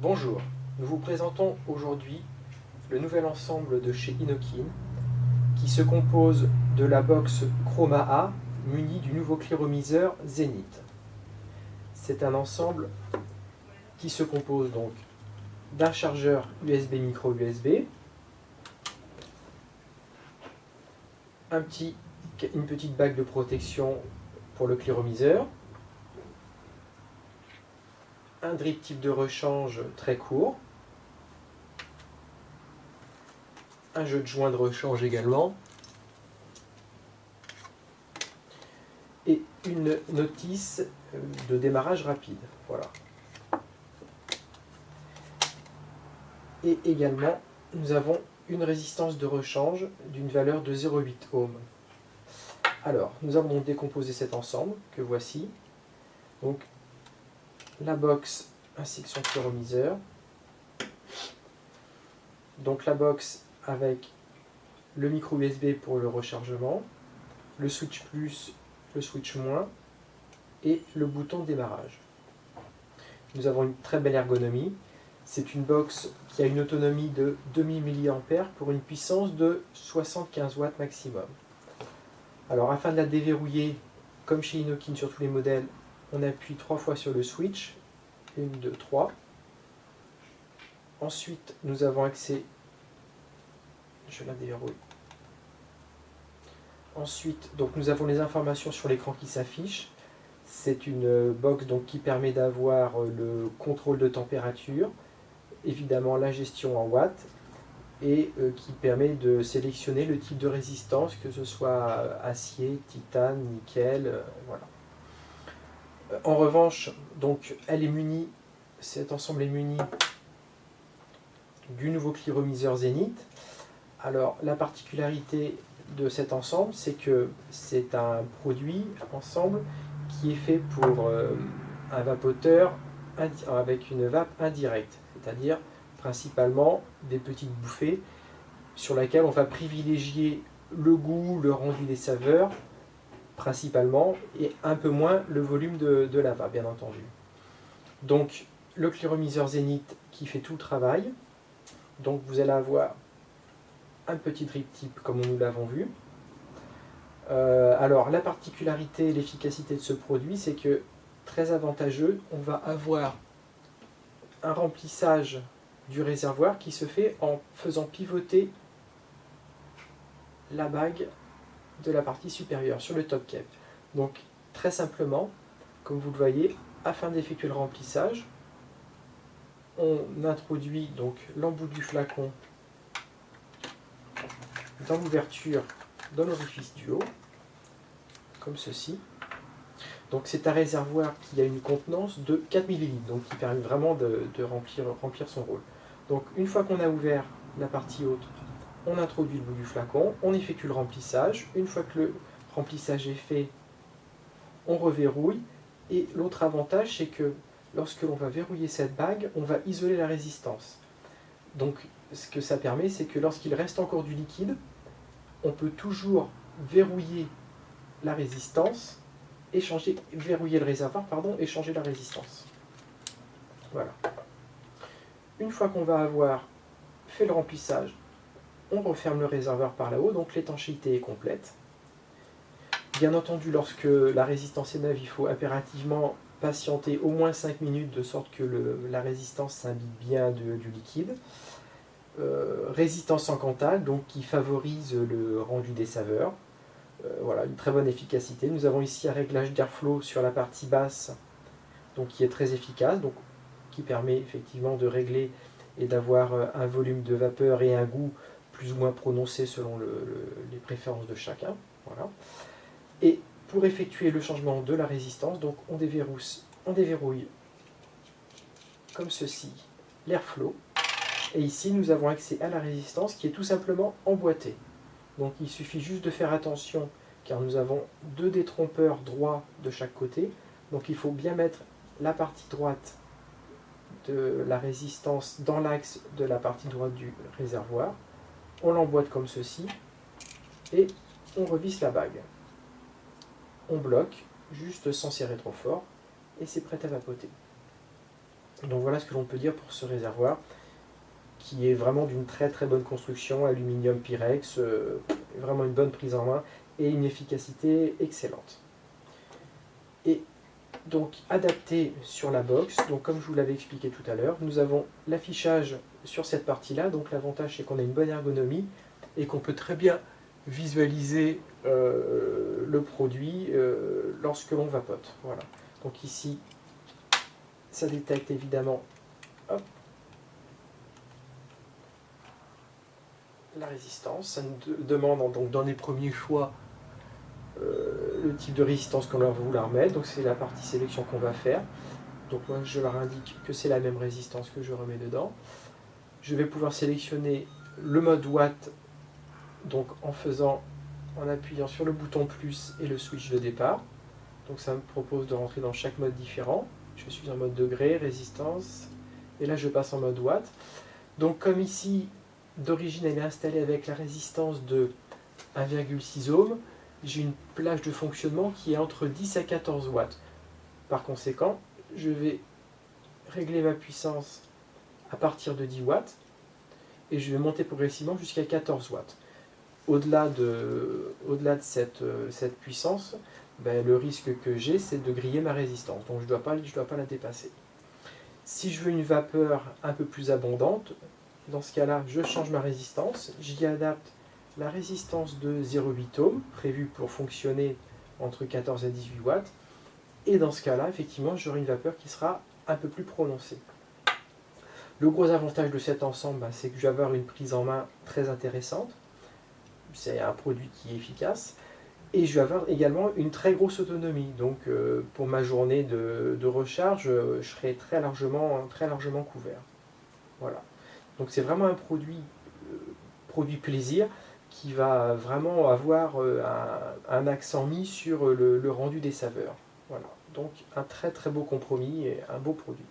Bonjour, nous vous présentons aujourd'hui le nouvel ensemble de chez Inokin qui se compose de la box Chroma A munie du nouveau cléromiseur Zenith. C'est un ensemble qui se compose donc d'un chargeur USB micro USB, une petite bague de protection pour le cléromiseur, un drip type de rechange très court, un jeu de joint de rechange également, et une notice de démarrage rapide. Voilà. Et également, nous avons une résistance de rechange d'une valeur de 0,8 ohms. Alors, nous avons décomposé cet ensemble que voici. Donc, la box ainsi que son cléromiseur. Donc, la box avec le micro USB pour le rechargement, le switch plus, le switch moins et le bouton de démarrage. Nous avons une très belle ergonomie. C'est une box qui a une autonomie de 2000 mAh pour une puissance de 75 watts maximum. Alors, afin de la déverrouiller, comme chez Inokin sur tous les modèles, on appuie 3 fois sur le switch. 1, 2, 3. Ensuite, nous avons accès... Je la déverrouille. Ensuite, donc, nous avons les informations sur l'écran qui s'affichent. C'est une box donc, qui permet d'avoir le contrôle de température, évidemment la gestion en watts, et qui permet de sélectionner le type de résistance, que ce soit acier, titane, nickel, voilà. En revanche, donc, cet ensemble est muni du nouveau cléromiseur Zenith. Alors, la particularité de cet ensemble, c'est que c'est un produit ensemble qui est fait pour un vapoteur avec une vape indirecte, c'est-à-dire principalement des petites bouffées sur lesquelles on va privilégier le goût, le rendu des saveurs principalement, et un peu moins le volume de la vape, bien entendu. Donc, le cléromiseur Zenith qui fait tout le travail. Donc, vous allez avoir un petit drip tip comme nous l'avons vu. Alors, la particularité et l'efficacité de ce produit, c'est que, très avantageux, on va avoir un remplissage du réservoir qui se fait en faisant pivoter la bague de la partie supérieure sur le top cap. Donc, très simplement, comme vous le voyez, afin d'effectuer le remplissage, on introduit donc l'embout du flacon dans l'ouverture, dans l'orifice du haut, comme ceci. Donc c'est un réservoir qui a une contenance de 4 ml, donc qui permet vraiment de remplir son rôle. Donc une fois qu'on a ouvert la partie haute, on introduit le bout du flacon, on effectue le remplissage. Une fois que le remplissage est fait, on reverrouille. Et l'autre avantage, c'est que lorsque l'on va verrouiller cette bague, on va isoler la résistance. Donc ce que ça permet, c'est que lorsqu'il reste encore du liquide, on peut toujours verrouiller la résistance, verrouiller le réservoir, et changer la résistance. Voilà. Une fois qu'on va avoir fait le remplissage, on referme le réservoir par là-haut, donc l'étanchéité est complète. Bien entendu, lorsque la résistance est neuve, il faut impérativement patienter au moins 5 minutes, de sorte que la résistance s'imbibe bien du liquide. Résistance en Cantal, donc qui favorise le rendu des saveurs. Voilà, une très bonne efficacité. Nous avons ici un réglage d'airflow sur la partie basse, donc qui est très efficace, donc qui permet effectivement de régler et d'avoir un volume de vapeur et un goût plus ou moins prononcé selon les préférences de chacun. Voilà. Et pour effectuer le changement de la résistance, donc on déverrouille comme ceci l'airflow. Et ici, nous avons accès à la résistance qui est tout simplement emboîtée. Donc il suffit juste de faire attention, car nous avons 2 détrompeurs droits de chaque côté. Donc il faut bien mettre la partie droite de la résistance dans l'axe de la partie droite du réservoir. On l'emboîte comme ceci, et on revisse la bague. On bloque, juste sans serrer trop fort, et c'est prêt à vapoter. Donc voilà ce que l'on peut dire pour ce réservoir, qui est vraiment d'une très très bonne construction, aluminium Pyrex, vraiment une bonne prise en main et une efficacité excellente. Et donc adapté sur la box, donc comme je vous l'avais expliqué tout à l'heure, nous avons l'affichage sur cette partie-là, donc l'avantage c'est qu'on a une bonne ergonomie et qu'on peut très bien visualiser le produit lorsque l'on vapote. Voilà. Donc ici, ça détecte évidemment, hop, la résistance. Ça nous demande donc dans les premiers choix le type de résistance qu'on va vouloir mettre. Donc c'est la partie sélection qu'on va faire. Donc moi je leur indique que c'est la même résistance que je remets dedans. Je vais pouvoir sélectionner le mode watt, donc en appuyant sur le bouton plus et le switch de départ. Donc ça me propose de rentrer dans chaque mode différent. Je suis en mode degré, résistance, et là je passe en mode watt. Donc comme ici, d'origine elle est installée avec la résistance de 1,6 ohm, j'ai une plage de fonctionnement qui est entre 10 à 14 watts. Par conséquent, je vais régler ma puissance à partir de 10 watts et je vais monter progressivement jusqu'à 14 watts. Au-delà de cette puissance, ben, le risque que j'ai, c'est de griller ma résistance. Donc je ne dois pas la dépasser. Si je veux une vapeur un peu plus abondante, dans ce cas-là, je change ma résistance. J'y adapte la résistance de 0,8 ohm, prévue pour fonctionner entre 14 et 18 watts. Et dans ce cas-là, effectivement, j'aurai une vapeur qui sera un peu plus prononcée. Le gros avantage de cet ensemble, c'est que je vais avoir une prise en main très intéressante. C'est un produit qui est efficace. Et je vais avoir également une très grosse autonomie. Donc pour ma journée de recharge, je serai très largement couvert. Voilà. Donc c'est vraiment un produit plaisir qui va vraiment avoir un accent mis sur le rendu des saveurs. Voilà. Donc un très très beau compromis et un beau produit.